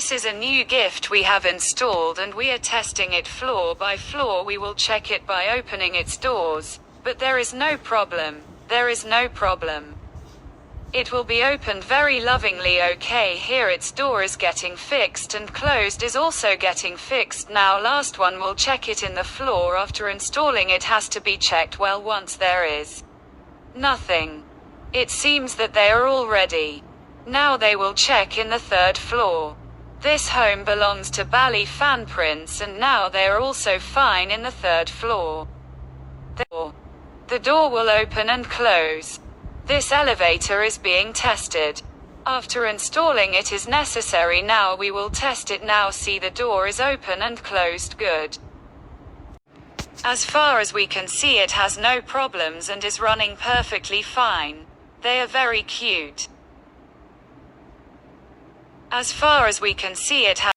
This is a new gift we have installed and we are testing it floor by floor. We will check it by opening its doors, but there is no problem. There is no problem. It will be opened very lovingly. Okay, here its door is getting fixed and closed is also getting fixed. Now last one will check it in the floor. After installing it has to be checked well. Once there is nothing, it seems that they are all ready. Now they will check in the third floor. This home belongs to Bali Fan Prince and now they are also fine in the third floor. The door will open and close. This elevator is being tested. After installing it is necessary. Now we will test it. Now see, the door is open and closed. Good. As far as we can see, it has no problems and is running perfectly fine. They are very cute. As far as we can see, it has